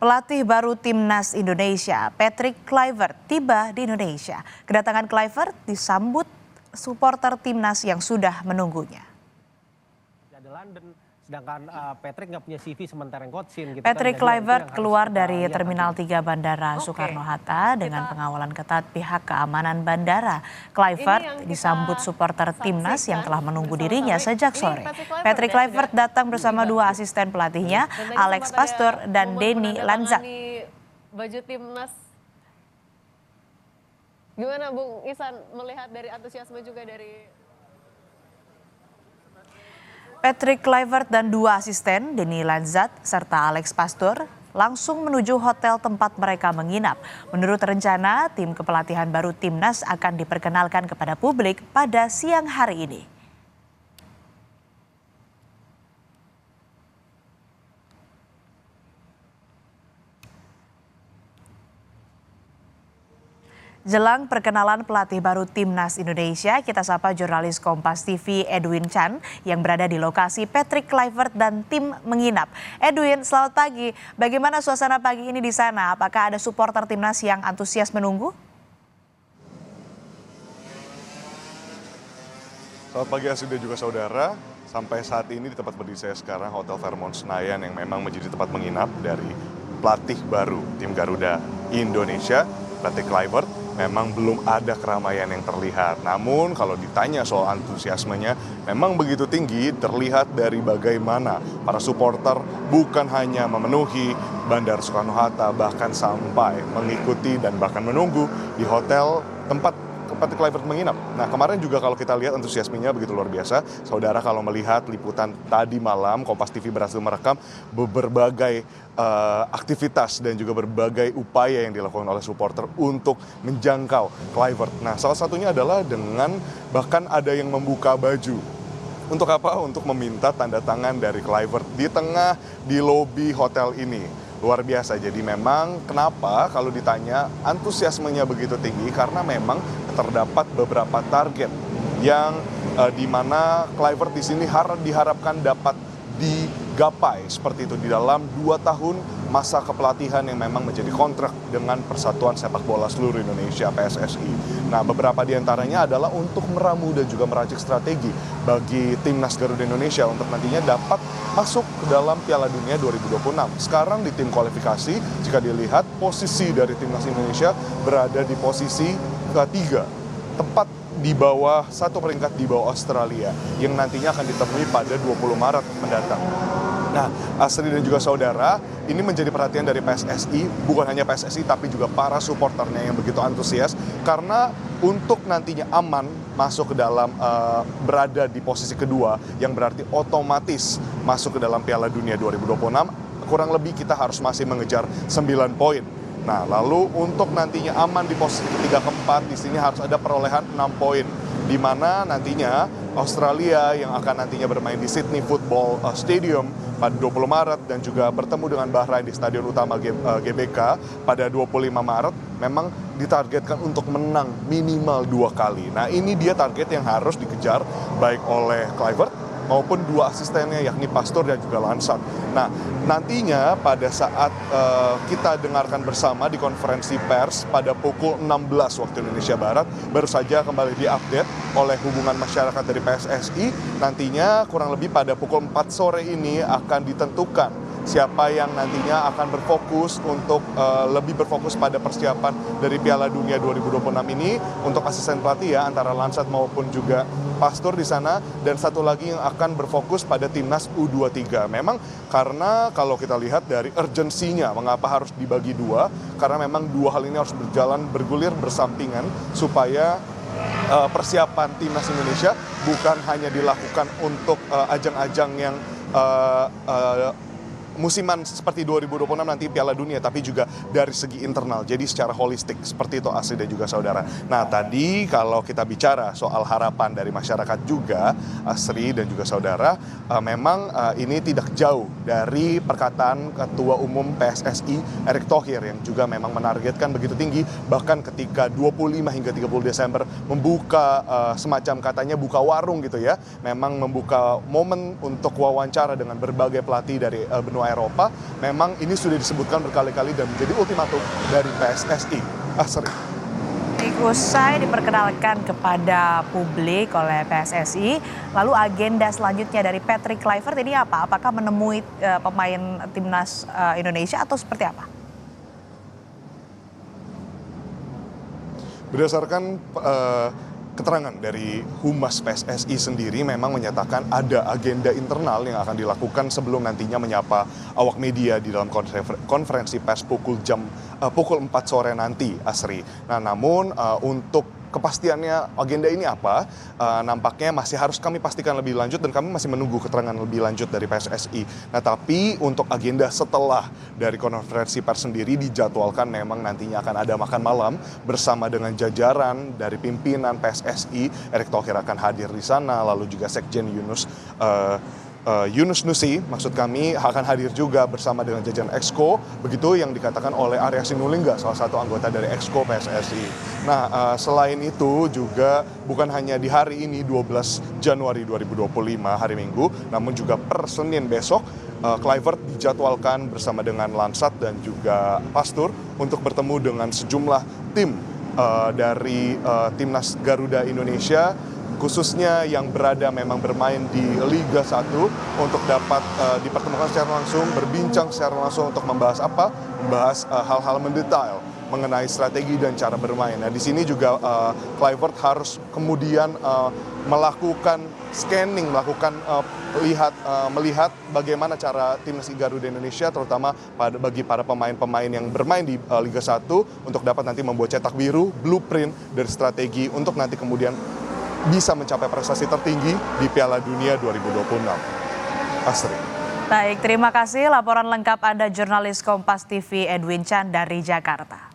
Pelatih baru Timnas Indonesia, Patrick Kluivert, tiba di Indonesia. Kedatangan Kluivert disambut supporter Timnas yang sudah menunggunya. Sedangkan Patrick nggak punya CV sementara yang coachin gitu Patrick kan. Kluivert keluar dari Terminal 3 Bandara Soekarno-Hatta dengan pengawalan ketat pihak keamanan bandara. Kluivert disambut supporter Timnas yang telah menunggu dirinya sejak sore. Patrick Kluivert datang bersama dua asisten pelatihnya, Alex Pastoor dan Denny Lanzat. Baju Timnas. Gimana Bung Ihsan melihat dari antusiasme juga dari Patrick Kluivert dan dua asisten, Denny Lanzat serta Alex Pastoor, langsung menuju hotel tempat mereka menginap. Menurut rencana, tim kepelatihan baru Timnas akan diperkenalkan kepada publik pada siang hari ini. Jelang perkenalan pelatih baru Timnas Indonesia, kita sapa jurnalis Kompas TV Edwin Chan yang berada di lokasi Patrick Kluivert dan tim menginap. Edwin, selamat pagi. Bagaimana suasana pagi ini di sana? Apakah ada supporter Timnas yang antusias menunggu? Selamat pagi Asri dan juga saudara. Sampai saat ini di tempat berdiri saya sekarang, Hotel Fairmont Senayan yang memang menjadi tempat menginap dari pelatih baru tim Garuda Indonesia, Patrick Kluivert. Memang belum ada keramaian yang terlihat. Namun kalau ditanya soal antusiasmenya, memang begitu tinggi, terlihat dari bagaimana para supporter bukan hanya memenuhi Bandara Soekarno-Hatta, bahkan sampai mengikuti dan bahkan menunggu di hotel tempat Patrick Kluivert menginap. Nah, kemarin juga kalau kita lihat antusiasmenya begitu luar biasa. Saudara kalau melihat liputan tadi malam, Kompas TV berhasil merekam berbagai aktivitas dan juga berbagai upaya yang dilakukan oleh supporter untuk menjangkau Kluivert. Nah, salah satunya adalah dengan bahkan ada yang membuka baju. Untuk apa? Untuk meminta tanda tangan dari Kluivert di lobi hotel ini. Luar biasa. Jadi memang kenapa kalau ditanya antusiasmenya begitu tinggi, karena memang terdapat beberapa target yang di mana Kluivert di sini diharapkan dapat digapai seperti itu di dalam 2 tahun masa kepelatihan yang memang menjadi kontrak dengan Persatuan Sepak Bola Seluruh Indonesia PSSI. Nah, beberapa di antaranya adalah untuk meramu dan juga meracik strategi bagi Timnas Garuda Indonesia untuk nantinya dapat masuk ke dalam Piala Dunia 2026. Sekarang di tim kualifikasi, jika dilihat posisi dari Timnas Indonesia berada di posisi ketiga, tepat di bawah satu peringkat di bawah Australia yang nantinya akan ditemui pada 20 Maret mendatang. Nah, Asri dan juga saudara, ini menjadi perhatian dari PSSI, bukan hanya PSSI tapi juga para supporternya yang begitu antusias, karena untuk nantinya aman masuk ke dalam berada di posisi kedua, yang berarti otomatis masuk ke dalam Piala Dunia 2026, kurang lebih kita harus masih mengejar 9 poin. Nah, lalu untuk nantinya aman di posisi ketiga keempat, di sini harus ada perolehan 6 poin. Di mana nantinya Australia yang akan nantinya bermain di Sydney Football Stadium pada 20 Maret dan juga bertemu dengan Bahrain di Stadion Utama GBK pada 25 Maret memang ditargetkan untuk menang minimal 2 kali. Nah, ini dia target yang harus dikejar baik oleh Kluivert maupun dua asistennya yakni Pastoor dan juga Lanzat. Nah, nantinya pada saat kita dengarkan bersama di konferensi pers pada pukul 16 waktu Indonesia Barat, baru saja kembali diupdate oleh hubungan masyarakat dari PSSI, nantinya kurang lebih pada pukul 4 sore ini akan ditentukan siapa yang nantinya akan berfokus untuk lebih berfokus pada persiapan dari Piala Dunia 2026 ini untuk asisten pelatih ya, antara Lanzat maupun juga Pastoor di sana, dan satu lagi yang akan berfokus pada Timnas U23. Memang karena kalau kita lihat dari urgensinya mengapa harus dibagi dua, karena memang dua hal ini harus bergulir bersampingan supaya persiapan Timnas Indonesia bukan hanya dilakukan untuk ajang-ajang yang musiman seperti 2026 nanti Piala Dunia, tapi juga dari segi internal, jadi secara holistik seperti itu Asri dan juga saudara. Nah, tadi kalau kita bicara soal harapan dari masyarakat juga Asri dan juga saudara, memang ini tidak jauh dari perkataan Ketua Umum PSSI Erick Thohir yang juga memang menargetkan begitu tinggi, bahkan ketika 25 hingga 30 Desember membuka semacam katanya buka warung gitu ya, memang membuka momen untuk wawancara dengan berbagai pelatih dari benua benua Eropa, memang ini sudah disebutkan berkali-kali dan menjadi ultimatum dari PSSI. Asri. Usai diperkenalkan kepada publik oleh PSSI, lalu agenda selanjutnya dari Patrick Kluivert ini apa? Apakah menemui pemain timnas Indonesia atau seperti apa? Berdasarkan keterangan dari Humas PSSI sendiri memang menyatakan ada agenda internal yang akan dilakukan sebelum nantinya menyapa awak media di dalam konferensi pers pukul 4 sore nanti, Asri. Nah, namun untuk kepastiannya agenda ini apa, nampaknya masih harus kami pastikan lebih lanjut dan kami masih menunggu keterangan lebih lanjut dari PSSI. Nah, tapi untuk agenda setelah dari konferensi pers sendiri dijadwalkan memang nantinya akan ada makan malam bersama dengan jajaran dari pimpinan PSSI. Erick Thohir akan hadir di sana, lalu juga Sekjen Yunus Nusi, maksud kami akan hadir juga bersama dengan jajaran Exco, begitu yang dikatakan oleh Arya Sinulinga, salah satu anggota dari Exco PSSI. Nah, selain itu juga bukan hanya di hari ini 12 Januari 2025 hari Minggu, namun juga per Senin besok Kluivert dijadwalkan bersama dengan Lansat dan juga Pastur untuk bertemu dengan sejumlah tim dari timnas Garuda Indonesia, khususnya yang memang bermain di Liga 1 untuk dapat dipertemukan secara langsung, berbincang secara langsung untuk membahas apa? Membahas hal-hal mendetail mengenai strategi dan cara bermain. Nah, di sini juga Kluivert harus kemudian melakukan scanning, melihat bagaimana cara timnas Garuda Indonesia, terutama bagi para pemain-pemain yang bermain di Liga 1 untuk dapat nanti membuat cetak biru, blueprint dari strategi untuk nanti kemudian bisa mencapai prestasi tertinggi di Piala Dunia 2026. Asri. Baik, terima kasih laporan lengkap Anda jurnalis Kompas TV Edwin Chan dari Jakarta.